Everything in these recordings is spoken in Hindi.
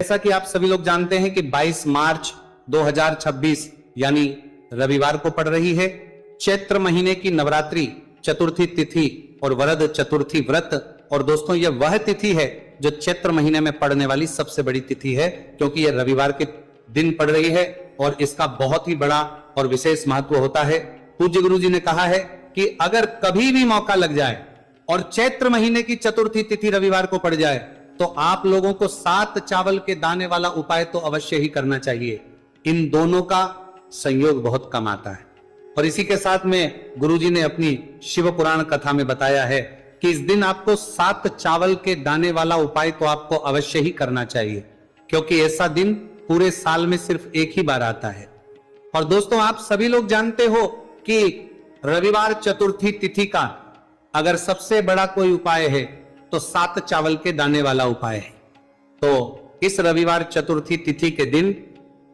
जैसा कि आप सभी लोग जानते हैं कि 22 मार्च 2026 यानी रविवार को पड़ रही है चैत्र महीने की नवरात्रि चतुर्थी तिथि और वरद चतुर्थी व्रत। और दोस्तों यह वह तिथि है जो चैत्र महीने में पड़ने वाली सबसे बड़ी तिथि है, क्योंकि यह रविवार के दिन पड़ रही है और इसका बहुत ही बड़ा और विशेष महत्व होता है। पूज्य गुरु जी ने कहा है कि अगर कभी भी मौका लग जाए और चैत्र महीने की चतुर्थी तिथि रविवार को पड़ जाए तो आप लोगों को 7 चावल के दाने वाला उपाय तो अवश्य ही करना चाहिए। इन दोनों का संयोग बहुत कम आता है। और इसी के साथ में गुरुजी ने अपनी शिव पुराण कथा में बताया है कि इस दिन आपको 7 चावल के दाने वाला उपाय तो आपको अवश्य ही करना चाहिए, क्योंकि ऐसा दिन पूरे साल में सिर्फ एक ही बार आता है। और दोस्तों आप सभी लोग जानते हो कि रविवार चतुर्थी तिथि का अगर सबसे बड़ा कोई उपाय है तो 7 चावल के दाने वाला उपाय है। तो इस रविवार चतुर्थी तिथि के दिन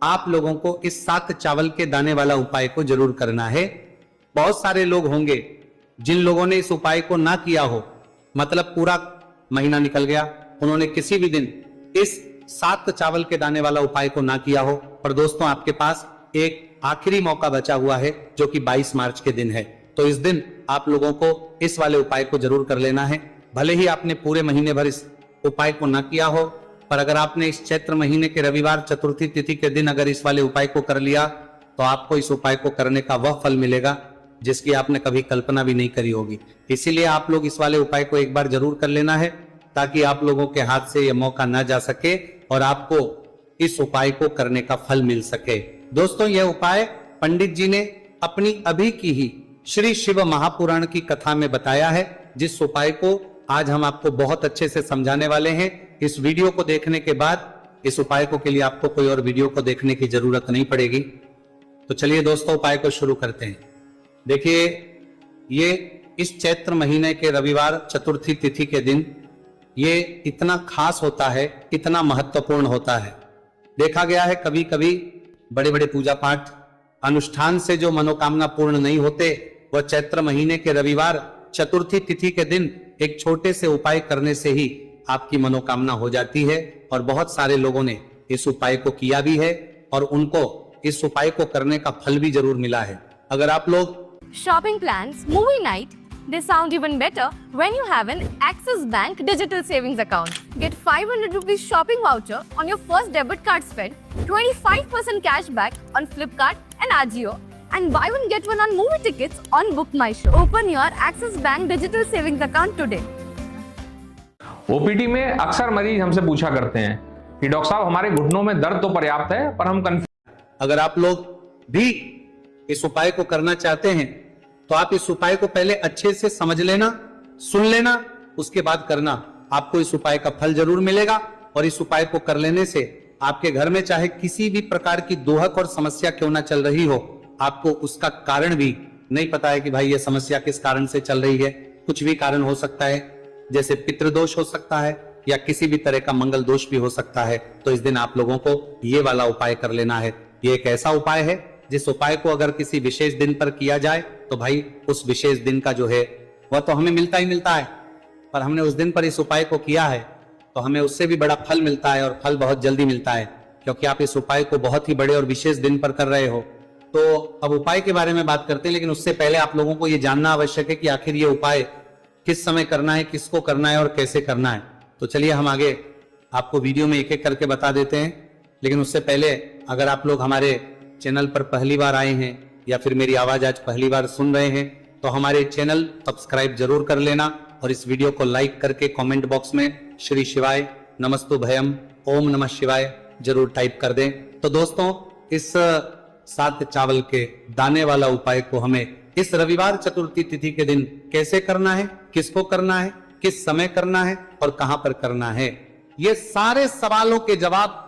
आप लोगों को इस 7 चावल के दाने वाला उपाय को जरूर करना है। बहुत सारे लोग होंगे जिन लोगों ने इस उपाय को ना किया हो, मतलब पूरा महीना निकल गया, उन्होंने किसी भी दिन इस 7 चावल के दाने वाला उपाय को ना किया हो। पर दोस्तों आपके पास एक आखिरी मौका बचा हुआ है जो कि 22 मार्च के दिन है। तो इस दिन आप लोगों को इस वाले उपाय को जरूर कर लेना है। भले ही आपने पूरे महीने भर इस उपाय को ना किया हो, पर अगर आपने इस चैत्र महीने के रविवार चतुर्थी तिथि के दिन अगर इस वाले उपाय को कर लिया तो आपको इस उपाय को करने का वह फल मिलेगा जिसकी आपने कभी कल्पना भी नहीं करी होगी। इसीलिए आप लोग इस वाले उपाय को एक बार जरूर कर लेना है, ताकि आप लोगों के हाथ से यह मौका ना जा सके और आपको इस उपाय को करने का फल मिल सके। दोस्तों यह उपाय पंडित जी ने अपनी अभी की ही श्री शिव महापुराण की कथा में बताया है, जिस उपाय को आज हम आपको बहुत अच्छे से समझाने वाले हैं। इस वीडियो को देखने के बाद इस उपाय को के लिए आपको कोई और वीडियो को देखने की जरूरत नहीं पड़ेगी। तो चलिए दोस्तों उपाय को शुरू करते हैं। देखिए ये इस चैत्र महीने के रविवार चतुर्थी तिथि के दिन ये इतना खास होता है, इतना महत्वपूर्ण होता है। देखा गया है कभी कभी बड़े बड़े पूजा पाठ अनुष्ठान से जो मनोकामना पूर्ण नहीं होते, वह चैत्र महीने के रविवार चतुर्थी तिथि के दिन एक छोटे से उपाय करने से ही आपकी मनोकामना हो जाती है। और बहुत सारे लोगों ने इस उपाय को किया भी है और उनको इस उपाय को करने का फल भी जरूर मिला है। अगर आप लोग Shopping plans, movie night, they sound even better when you have an Axis Bank digital savings account. Get 500 rupees shopping voucher on your first debit card spend, 25% cash back on Flipkart and Ajio, and buy one get one on movie tickets on Book My Show. Open your Axis Bank digital savings account today. OPD में अक्सर मरीज हमसे पूछा करते हैं कि डॉक्टर साहब हमारे घुटनों में दर्द तो पर्याप्त है पर हम अगर आप लोग भी इस उपाय को करना चाहते हैं तो आप इस उपाय को पहले अच्छे से समझ लेना, सुन लेना, उसके बाद करना। आपको इस उपाय का फल जरूर मिलेगा। और इस उपाय को कर लेने से आपके घर में चाहे किसी भी प्रकार की दोहक और समस्या क्यों ना चल रही हो, आपको उसका कारण भी नहीं पता है कि भाई ये समस्या किस कारण से चल रही है। कुछ भी कारण हो सकता है, जैसे पितृदोष हो सकता है या किसी भी तरह का मंगल दोष भी हो सकता है। तो इस दिन आप लोगों को ये वाला उपाय कर लेना है। ये एक ऐसा उपाय है जिस उपाय को अगर किसी विशेष दिन पर किया जाए तो भाई उस विशेष दिन का जो है वह तो हमें मिलता ही मिलता है, पर हमने उस दिन पर इस उपाय को किया है तो हमें उससे भी बड़ा फल मिलता है, और फल बहुत जल्दी मिलता है, क्योंकि आप इस उपाय को बहुत ही बड़े और विशेष दिन पर कर रहे हो। तो अब उपाय के बारे में बात करते हैं, लेकिन उससे पहले आप लोगों को यह जानना आवश्यक है कि आखिर ये उपाय किस समय करना है, किसको करना है और कैसे करना है। तो चलिए हम आगे आपको वीडियो में एक एक करके बता देते हैं। लेकिन उससे पहले अगर आप लोग हमारे चैनल पर पहली बार आए हैं या फिर मेरी आवाज आज पहली बार सुन रहे हैं तो हमारे चैनल सब्सक्राइब जरूर कर लेना, और इस वीडियो को लाइक करके कमेंट बॉक्स में श्री शिवाय, नमस्तु भयम, ओम नमः शिवाय जरूर टाइप कर दें। तो दोस्तों इस 7 चावल के दाने वाला उपाय को हमें इस रविवार चतुर्थी तिथि के दिन कैसे करना है, किसको करना है, किस समय करना है और कहां पर करना है, ये सारे सवालों के जवाब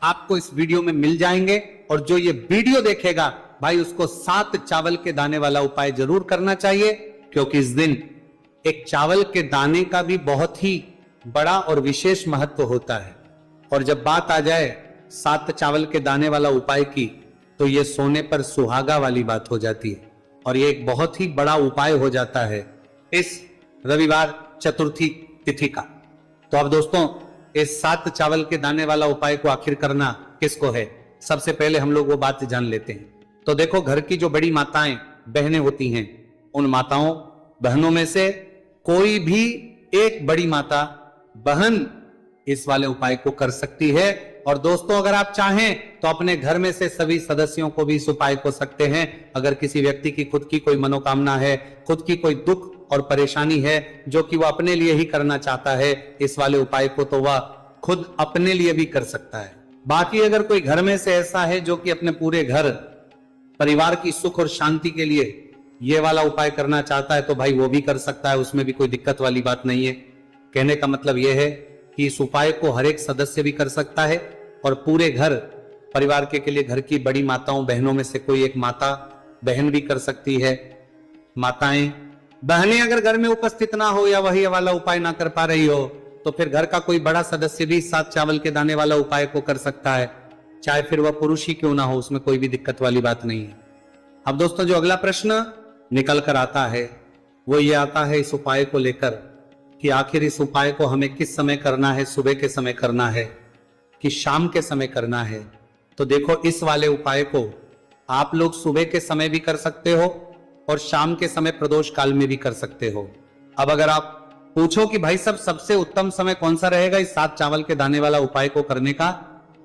आपको इस वीडियो में मिल जाएंगे। और जो ये वीडियो देखेगा भाई उसको 7 चावल के दाने वाला उपाय जरूर करना चाहिए, क्योंकि इस दिन एक चावल के दाने का भी बहुत ही बड़ा और विशेष महत्व होता है। और जब बात आ जाए 7 चावल के दाने वाला उपाय की तो ये सोने पर सुहागा वाली बात हो जाती है, और ये एक बहुत ही बड़ा उपाय हो जाता है इस रविवार चतुर्थी तिथि का। तो अब दोस्तों इस 7 चावल के दाने वाला उपाय को आखिर करना किसको है? सबसे पहले हम लोग वो बात जान लेते हैं। तो देखो, घर की जो बड़ी माताएं बहनें होती हैं, उन माताओं बहनों में से कोई भी एक बड़ी माता बहन इस वाले उपाय को कर सकती है। और दोस्तों, अगर आप चाहें तो अपने घर में से सभी सदस्यों को भी इस उपाय को सकते हैं। अगर किसी व्यक्ति की खुद की कोई मनोकामना है, खुद की कोई दुख और परेशानी है जो कि वह अपने लिए ही करना चाहता है इस वाले उपाय को, तो वह खुद अपने लिए भी कर सकता है। बाकी अगर कोई घर में से ऐसा है जो कि अपने पूरे घर परिवार की सुख और शांति के लिए ये वाला उपाय करना चाहता है, तो भाई वो भी कर सकता है, उसमें भी कोई दिक्कत वाली बात नहीं है। कहने का मतलब यह है कि इस उपाय को हर एक सदस्य भी कर सकता है और पूरे घर परिवार के लिए घर की बड़ी माताओं बहनों में से कोई एक माता बहन भी कर सकती है। माताएं बहनें अगर घर में उपस्थित ना हो या वही वाला उपाय ना कर पा रही हो, तो फिर घर का कोई बड़ा सदस्य भी 7 चावल के दाने वाला उपाय को कर सकता है, चाहे फिर वह पुरुष ही क्यों ना हो, उसमें कोई भी दिक्कत वाली बात नहीं है। अब दोस्तों, जो अगला प्रश्न निकल कर आता है वो ये आता है इस उपाय को लेकर कि आखिर इस उपाय को हमें किस समय करना है, सुबह के समय करना है कि शाम के समय करना है। तो देखो, इस वाले उपाय को आप लोग सुबह के समय भी कर सकते हो और शाम के समय प्रदोष काल में भी कर सकते हो। अब अगर आप पूछो कि भाई साहब सबसे उत्तम समय कौन सा रहेगा इस 7 चावल के दाने वाला उपाय को करने का,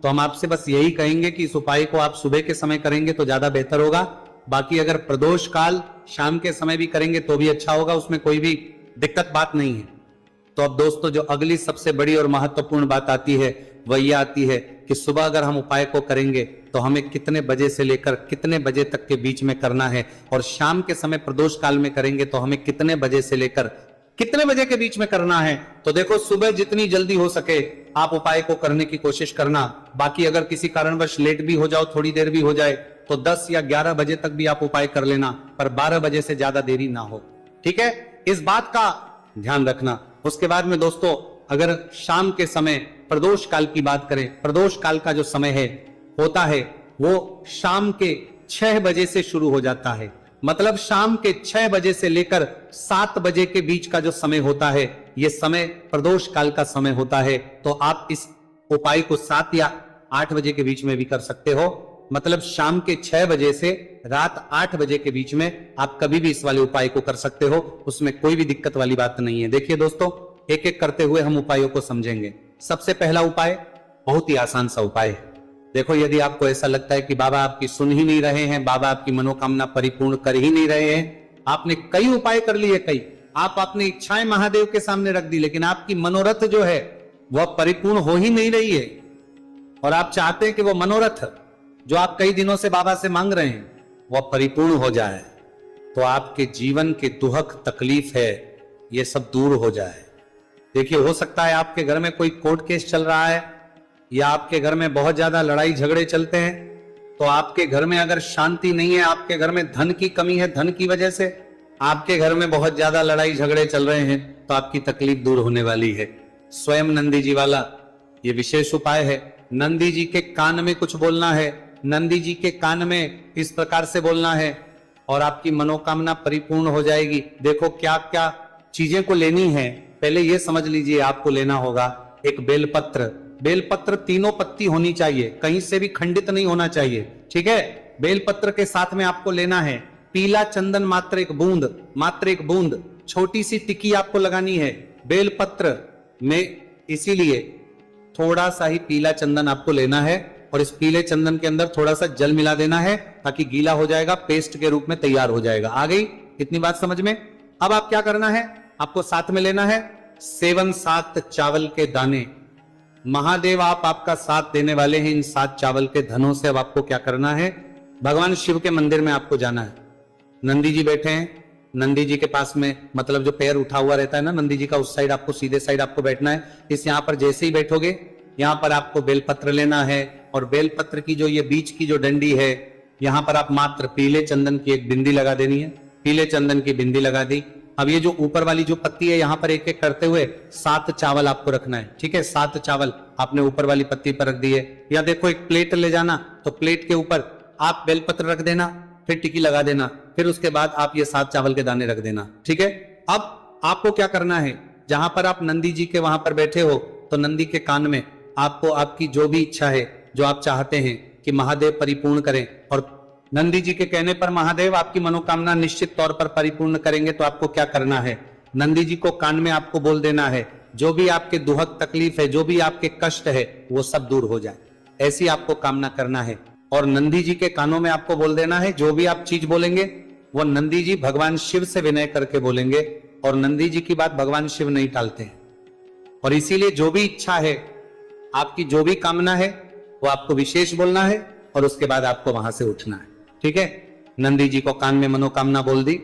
तो हम आपसे बस यही कहेंगे कि इस उपाय को आप सुबह के समय करेंगे तो ज्यादा बेहतर होगा। बाकी अगर प्रदोष काल शाम के समय भी करेंगे तो भी अच्छा होगा, उसमें कोई भी दिक्कत बात नहीं है। तो अब दोस्तों, जो अगली सबसे बड़ी और महत्वपूर्ण बात आती है वह यह आती है कि सुबह अगर हम उपाय को करेंगे तो हमें कितने बजे से लेकर कितने बजे तक के बीच में करना है, और शाम के समय प्रदोष काल में करेंगे तो हमें कितने बजे से लेकर कितने बजे के बीच में करना है। तो देखो, सुबह जितनी जल्दी हो सके आप उपाय को करने की कोशिश करना। बाकी अगर किसी कारणवश लेट भी हो जाओ, थोड़ी देर भी हो जाए, तो 10 या 11 बजे तक भी आप उपाय कर लेना, पर 12 बजे से ज्यादा देरी ना हो। ठीक है, इस बात का ध्यान रखना। उसके बाद में दोस्तों, अगर शाम के समय प्रदोष काल की बात करें, प्रदोष काल का जो समय है होता है वो शाम के 6 बजे से शुरू हो जाता है। मतलब शाम के 6 बजे से लेकर 7 बजे के बीच का जो समय होता है, यह समय प्रदोष काल का समय होता है। तो आप इस उपाय को 7 या 8 बजे के बीच में भी कर सकते हो। मतलब शाम के 6 बजे से रात 8 बजे के बीच में आप कभी भी इस वाले उपाय को कर सकते हो, उसमें कोई भी दिक्कत वाली बात नहीं है। देखिए दोस्तों, एक एक करते हुए हम उपायों को समझेंगे। सबसे पहला उपाय बहुत ही आसान सा उपाय है। देखो, यदि आपको ऐसा लगता है कि बाबा आपकी सुन ही नहीं रहे हैं, बाबा आपकी मनोकामना परिपूर्ण कर ही नहीं रहे हैं, आपने कई उपाय कर लिए, कई आप अपनी इच्छाएं महादेव के सामने रख दी, लेकिन आपकी मनोरथ जो है वह परिपूर्ण हो ही नहीं रही है, और आप चाहते हैं कि वह मनोरथ जो आप कई दिनों से बाबा से मांग रहे हैं वह परिपूर्ण हो जाए, तो आपके जीवन के दुहक तकलीफ है ये सब दूर हो जाए। देखिए, हो सकता है आपके घर में कोई कोर्ट केस चल रहा है या आपके घर में बहुत ज्यादा लड़ाई झगड़े चलते हैं, तो आपके घर में अगर शांति नहीं है, आपके घर में धन की कमी है, धन की वजह से आपके घर में बहुत ज्यादा लड़ाई झगड़े चल रहे हैं, तो आपकी तकलीफ दूर होने वाली है। स्वयं नंदी जी वाला ये विशेष उपाय है। नंदी जी के कान में कुछ बोलना है, नंदी जी के कान में इस प्रकार से बोलना है और आपकी मनोकामना परिपूर्ण हो जाएगी। देखो, क्या क्या चीजें को लेनी है, पहले यह समझ लीजिए। आपको लेना होगा एक बेलपत्र। बेलपत्र 3 पत्ती होनी चाहिए, कहीं से भी खंडित नहीं होना चाहिए। ठीक है, बेलपत्र के साथ में आपको लेना है पीला चंदन, मात्र एक बूंद, छोटी सी टिक्की आपको लगानी है बेलपत्र में, इसीलिए थोड़ा सा ही पीला चंदन आपको लेना है और इस पीले चंदन के अंदर थोड़ा सा जल मिला देना है ताकि गीला हो जाएगा, पेस्ट के रूप में तैयार हो जाएगा। आ गई इतनी बात समझ में? अब आप क्या करना है, आपको साथ में लेना है 7 चावल के दाने। महादेव आप आपका साथ देने वाले हैं इन 7 चावल के धनों से। अब आपको क्या करना है, भगवान शिव के मंदिर में आपको जाना है। नंदी जी बैठे हैं, नंदी जी के पास में मतलब जो पैर उठा हुआ रहता है ना नंदी जी का, उस साइड आपको सीधे साइड आपको बैठना है। इस यहाँ पर जैसे ही बैठोगे यहाँ पर आपको बेलपत्र लेना है और बेलपत्र की जो ये बीच की जो डंडी है यहाँ पर आप मात्र पीले चंदन की एक बिंदी लगा देनी है। पीले चंदन की बिंदी लगा दी। अब ये जो ऊपर वाली जो पत्ती है यहाँ पर एक एक करते हुए 7 चावल आपको रखना है। ठीक है, 7 चावल आपने ऊपर वाली पत्ती पर रख दिए। या देखो, एक प्लेट ले जाना, तो प्लेट के ऊपर आप बेलपत्र रख देना, फिर टिक्की लगा देना, फिर उसके बाद आप ये 7 चावल के दाने रख देना। ठीक है, अब आपको क्या करना है, जहां पर आप नंदी जी के वहां पर बैठे हो तो नंदी के कान में आपको आपकी जो भी इच्छा है, जो आप चाहते हैं कि महादेव परिपूर्ण करें, और नंदी जी के कहने पर महादेव आपकी मनोकामना निश्चित तौर पर परिपूर्ण करेंगे, तो आपको क्या करना है, नंदी जी को कान में आपको बोल देना है जो भी आपके दुहक तकलीफ है, जो भी आपके कष्ट है, वो सब दूर हो जाए, ऐसी आपको कामना करना है। और नंदी जी के कानों में आपको बोल देना है जो भी आप चीज बोलेंगे वो नंदी जी भगवान शिव से विनय करके बोलेंगे, और नंदी जी की बात भगवान शिव नहीं टालते हैं। और इसीलिए जो भी इच्छा है, आपकी जो भी कामना है, वो आपको विशेष बोलना है और उसके बाद आपको वहां से उठना है। ठीक है, नंदी जी को कान में मनोकामना बोल दी,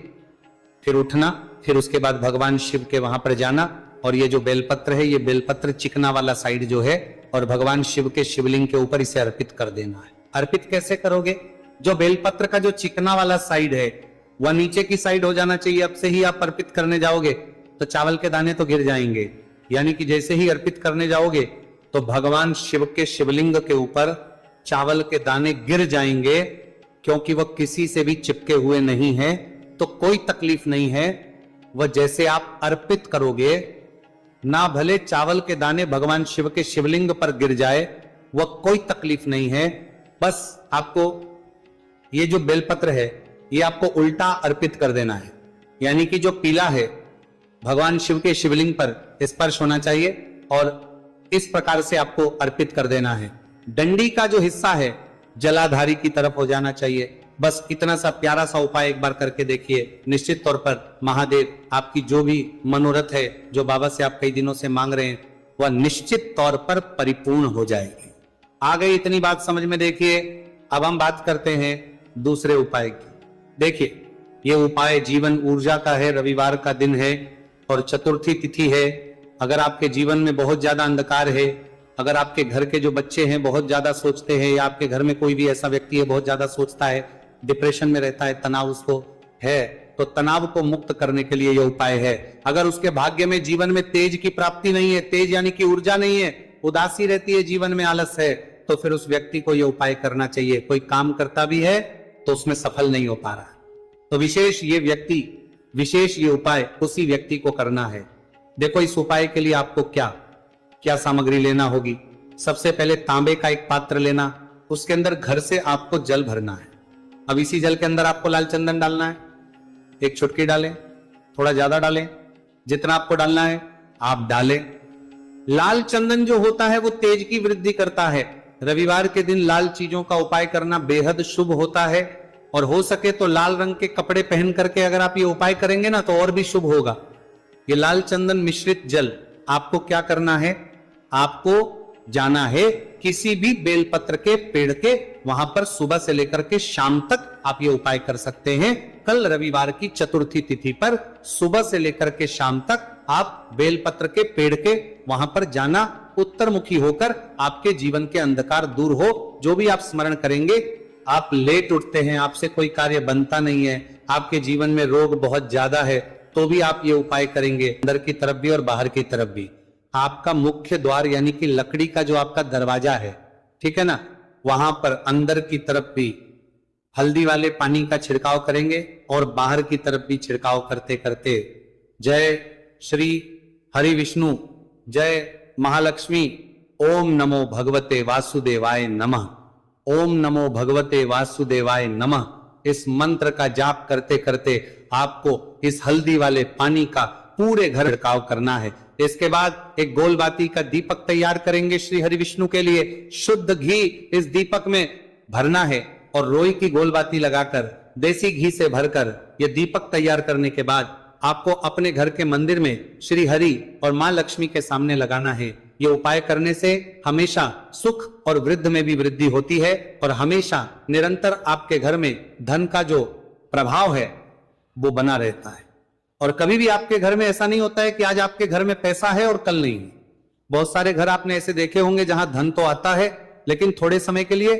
फिर उठना, फिर उसके बाद भगवान शिव के वहां पर जाना, और ये जो बेलपत्र है, ये बेलपत्र चिकना वाला साइड जो है, और भगवान शिव के शिवलिंग के ऊपर इसे अर्पित कर देना है। अर्पित कैसे करोगे, जो बेलपत्र का जो चिकना वाला साइड है वह नीचे की साइड हो जाना चाहिए। अब से ही आप अर्पित करने जाओगे तो चावल के दाने तो गिर जाएंगे, यानी कि जैसे ही अर्पित करने जाओगे तो भगवान शिव के शिवलिंग के ऊपर चावल के दाने गिर जाएंगे, क्योंकि वह किसी से भी चिपके हुए नहीं है, तो कोई तकलीफ नहीं है। वह जैसे आप अर्पित करोगे, ना भले चावल के दाने भगवान शिव के शिवलिंग पर गिर जाए, वह कोई तकलीफ नहीं है। बस आपको ये जो बेलपत्र है ये आपको उल्टा अर्पित कर देना है, यानी कि जो पीला है भगवान शिव के शिवलिंग पर स्पर्श होना चाहिए, और इस प्रकार से आपको अर्पित कर देना है। डंडी का जो हिस्सा है जलाधारी की तरफ हो जाना चाहिए। बस इतना सा प्यारा सा उपाय एक बार करके देखिए, निश्चित तौर पर महादेव आपकी जो भी मनोरथ है, जो बाबा से आप कई दिनों से मांग रहे हैं, वह निश्चित तौर पर परिपूर्ण हो जाएगी। आ गई इतनी बात समझ में। देखिए अब हम बात करते हैं दूसरे उपाय की। देखिए ये उपाय जीवन ऊर्जा का है, रविवार का दिन है और चतुर्थी तिथि है। अगर आपके जीवन में बहुत ज्यादा अंधकार है, अगर आपके घर के जो बच्चे हैं बहुत ज्यादा सोचते हैं, या आपके घर में कोई भी ऐसा व्यक्ति है बहुत ज्यादा सोचता है, डिप्रेशन में रहता है, तनाव उसको है, तो तनाव को मुक्त करने के लिए यह उपाय है। अगर उसके भाग्य में जीवन में तेज की प्राप्ति नहीं है, तेज यानी कि ऊर्जा नहीं है, उदासी रहती है, जीवन में आलस है, तो फिर उस व्यक्ति को यह उपाय करना चाहिए। कोई काम करता भी है तो उसमें सफल नहीं हो पा रहा, तो विशेष ये उपाय उसी व्यक्ति को करना है। देखो इस उपाय के लिए आपको क्या क्या सामग्री लेना होगी। सबसे पहले तांबे का एक पात्र लेना, उसके अंदर घर से आपको जल भरना है। अब इसी जल के अंदर आपको लाल चंदन डालना है, एक चुटकी डालें, थोड़ा ज्यादा डालें, जितना आपको डालना है आप डालें। लाल चंदन जो होता है वो तेज की वृद्धि करता है। रविवार के दिन लाल चीजों का उपाय करना बेहद शुभ होता है, और हो सके तो लाल रंग के कपड़े पहन करके अगर आप ये उपाय करेंगे ना तो और भी शुभ होगा। ये लाल चंदन मिश्रित जल आपको क्या करना है, आपको जाना है किसी भी बेलपत्र के पेड़ के वहां पर सुबह से लेकर के शाम तक आप ये उपाय कर सकते हैं। कल रविवार की चतुर्थी तिथि पर सुबह से लेकर के शाम तक आप बेलपत्र के पेड़ के वहां पर जाना, उत्तरमुखी होकर आपके जीवन के अंधकार दूर हो। जो भी आप स्मरण करेंगे, आप लेट उठते हैं, आपसे कोई कार्य बनता नहीं है, आपके जीवन में रोग बहुत ज्यादा है, तो भी आप ये उपाय करेंगे, अंदर की तरफ भी और बाहर की तरफ भी। आपका मुख्य द्वार यानी कि लकड़ी का जो आपका दरवाजा है, ठीक है ना, वहां पर अंदर की तरफ भी हल्दी वाले पानी का छिड़काव करेंगे, और बाहर की तरफ भी छिड़काव करते करते जय श्री हरि विष्णु, जय महालक्ष्मी, ओम नमो भगवते वासुदेवाय नमः, ओम नमो भगवते वासुदेवाय नमः, इस मंत्र का जाप करते करते आपको इस हल्दी वाले पानी का पूरे घर छिड़काव करना है। इसके बाद एक गोलबाती का दीपक तैयार करेंगे श्री हरि विष्णु के लिए। शुद्ध घी इस दीपक में भरना है, और रोई की गोलबाती लगाकर देसी घी से भरकर यह दीपक तैयार करने के बाद आपको अपने घर के मंदिर में श्री हरि और मां लक्ष्मी के सामने लगाना है। ये उपाय करने से हमेशा सुख और वृद्धि में भी वृद्धि होती है, और हमेशा निरंतर आपके घर में धन का जो प्रभाव है वो बना रहता है। और कभी भी आपके घर में ऐसा नहीं होता है कि आज आपके घर में पैसा है और कल नहीं है। बहुत सारे घर आपने ऐसे देखे होंगे जहां धन तो आता है लेकिन थोड़े समय के लिए,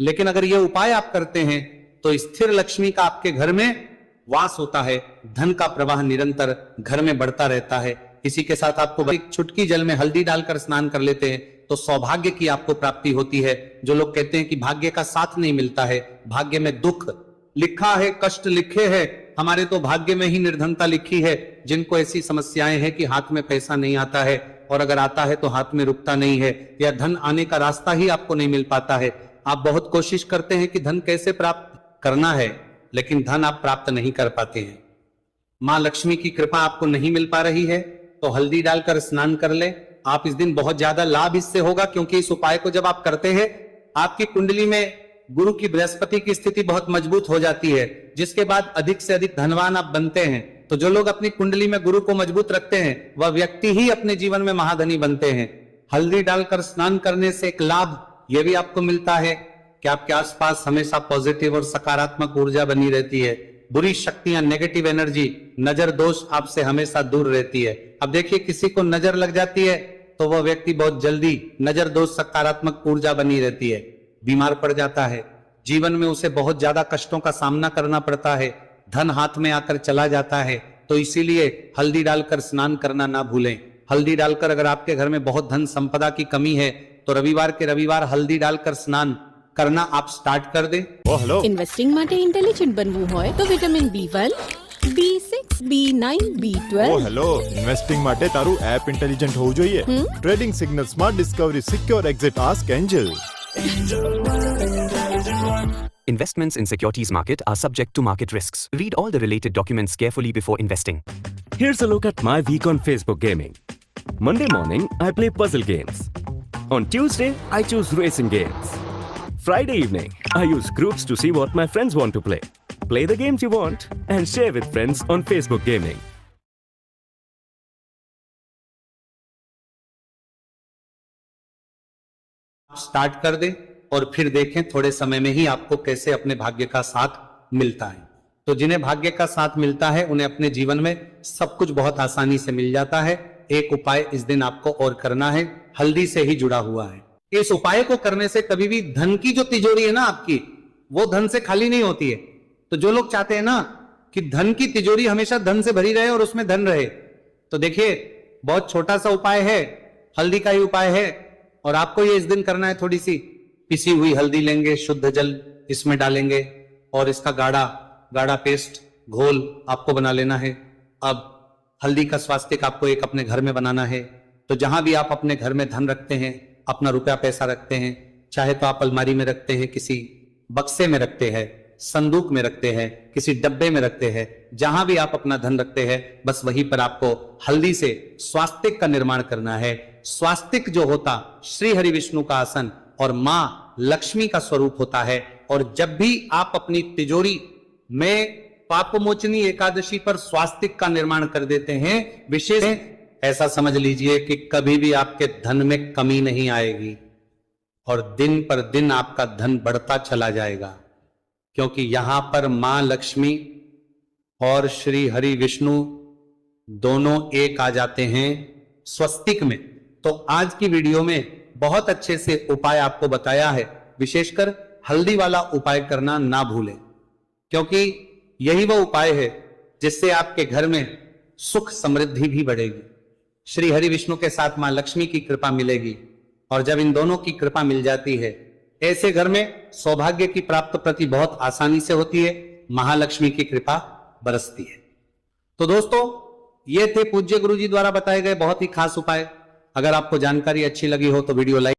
लेकिन अगर ये उपाय आप करते हैं तो स्थिर लक्ष्मी का आपके घर में वास होता है, धन का प्रवाह निरंतर घर में बढ़ता रहता है। इसी के साथ आपको एक चुटकी जल में हल्दी डालकर स्नान कर लेते हैं तो सौभाग्य की आपको प्राप्ति होती है। जो लोग कहते हैं कि भाग्य का साथ नहीं मिलता है, भाग्य में दुख लिखा है, कष्ट लिखे हैं, हमारे तो भाग्य में ही निर्धनता लिखी है, जिनको ऐसी समस्याएं हैं कि हाथ में पैसा नहीं आता है, और अगर आता है तो हाथ में रुकता नहीं है, या धन आने का रास्ता ही आपको नहीं मिल पाता है। आप बहुत कोशिश करते हैं कि धन कैसे प्राप्त करना है, लेकिन धन आप प्राप्त नहीं कर पाते हैं। मां लक्ष्मी की कृपा आपको नहीं मिल पा रही है तो हल्दी डालकर स्नान कर ले। आप इस दिन बहुत ज्यादा लाभ इससे होगा, क्योंकि इस उपाय को जब आप करते हैं आपकी कुंडली में गुरु की बृहस्पति की स्थिति बहुत मजबूत हो जाती है, जिसके बाद अधिक से अधिक धनवान आप बनते हैं। तो जो लोग अपनी कुंडली में गुरु को मजबूत रखते हैं वह व्यक्ति ही अपने जीवन में महाधनी बनते हैं। हल्दी डालकर स्नान करने से एक लाभ यह भी आपको मिलता है कि आपके आसपास हमेशा पॉजिटिव और सकारात्मक ऊर्जा बनी रहती है। बुरी शक्तियां, नेगेटिव एनर्जी, नजर दोष आपसे हमेशा दूर रहती है। अब देखिए, किसी को नजर लग जाती है तो वह व्यक्ति बहुत जल्दी नजर दोष, सकारात्मक ऊर्जा बनी रहती है, बीमार पड़ जाता है, जीवन में उसे बहुत ज्यादा कष्टों का सामना करना पड़ता है, धन हाथ में आकर चला जाता है। तो इसीलिए हल्दी डालकर स्नान करना ना भूलें। हल्दी डालकर अगर आपके घर में बहुत धन संपदा की कमी है तो रविवार के रविवार हल्दी डालकर स्नान करना आप स्टार्ट कर दें। હેલો ઇન્વેસ્ટિંગ માટે ઇન્ટેલિજન્ટ બનવું હોય તો વિટામિન B1, B6, B9, ઓ B12 હેલો ઇન્વેસ્ટિંગ માટે તારું એપ ઇન્ટેલિજન્ટ હોવું જોઈએ। Trading signal smart Discovery secure exit ask Angel. Investments in securities market are subject to market risks. Read all the related documents carefully before investing. Here's a look at my week on Facebook Gaming. Monday morning, I play puzzle games. On Tuesday, I choose racing games. Friday evening, I use groups to see what my friends want to play. Play the games you want and share with friends on Facebook Gaming. Start कर दें और फिर देखें थोड़े समय में ही आपको कैसे अपने भाग्य का साथ मिलता है। तो जिन्हें भाग्य का साथ मिलता है उन्हें अपने जीवन में सब कुछ बहुत आसानी से मिल जाता है। एक उपाय इस दिन आपको और करना है, हल्दी से ही जुड़ा हुआ है। इस उपाय को करने से कभी भी धन की जो तिजोरी है ना आपकी, वो धन से खाली नहीं होती है। तो जो लोग चाहते हैं ना कि धन की तिजोरी हमेशा धन से भरी रहे और उसमें धन रहे, तो देखिए बहुत छोटा सा उपाय है, हल्दी का ही उपाय है। और आपको ये इस दिन करना है, थोड़ी सी पिसी हुई हल्दी लेंगे, शुद्ध जल इसमें डालेंगे और इसका गाढ़ा गाढ़ा पेस्ट घोल आपको बना लेना है। अब हल्दी का स्वास्तिक आपको एक अपने घर में बनाना है। तो जहां भी आप अपने घर में धन रखते हैं, अपना रुपया पैसा रखते हैं, चाहे तो आप अलमारी में रखते हैं, किसी बक्से में रखते हैं, संदूक में रखते हैं, किसी डब्बे में रखते हैं, जहां भी आप अपना धन रखते हैं बस वहीं पर आपको हल्दी से स्वास्तिक का निर्माण करना है। स्वास्तिक जो होता श्री हरि विष्णु का आसन और मां लक्ष्मी का स्वरूप होता है। और जब भी आप अपनी तिजोरी में पापमोचनी एकादशी पर स्वास्तिक का निर्माण कर देते हैं, विशेष ऐसा समझ लीजिए कि कभी भी आपके धन में कमी नहीं आएगी और दिन पर दिन आपका धन बढ़ता चला जाएगा, क्योंकि यहां पर मां लक्ष्मी और श्री हरि विष्णु दोनों एक आ जाते हैं स्वस्तिक में। तो आज की वीडियो में बहुत अच्छे से उपाय आपको बताया है, विशेषकर हल्दी वाला उपाय करना ना भूलें, क्योंकि यही वो उपाय है जिससे आपके घर में सुख समृद्धि भी बढ़ेगी, श्री हरि विष्णु के साथ मां लक्ष्मी की कृपा मिलेगी। और जब इन दोनों की कृपा मिल जाती है, ऐसे घर में सौभाग्य की प्राप्ति बहुत आसानी से होती है, महालक्ष्मी की कृपा बरसती है। तो दोस्तों, ये थे पूज्य गुरु जी द्वारा बताए गए बहुत ही खास उपाय। अगर आपको जानकारी अच्छी लगी हो तो वीडियो लाइक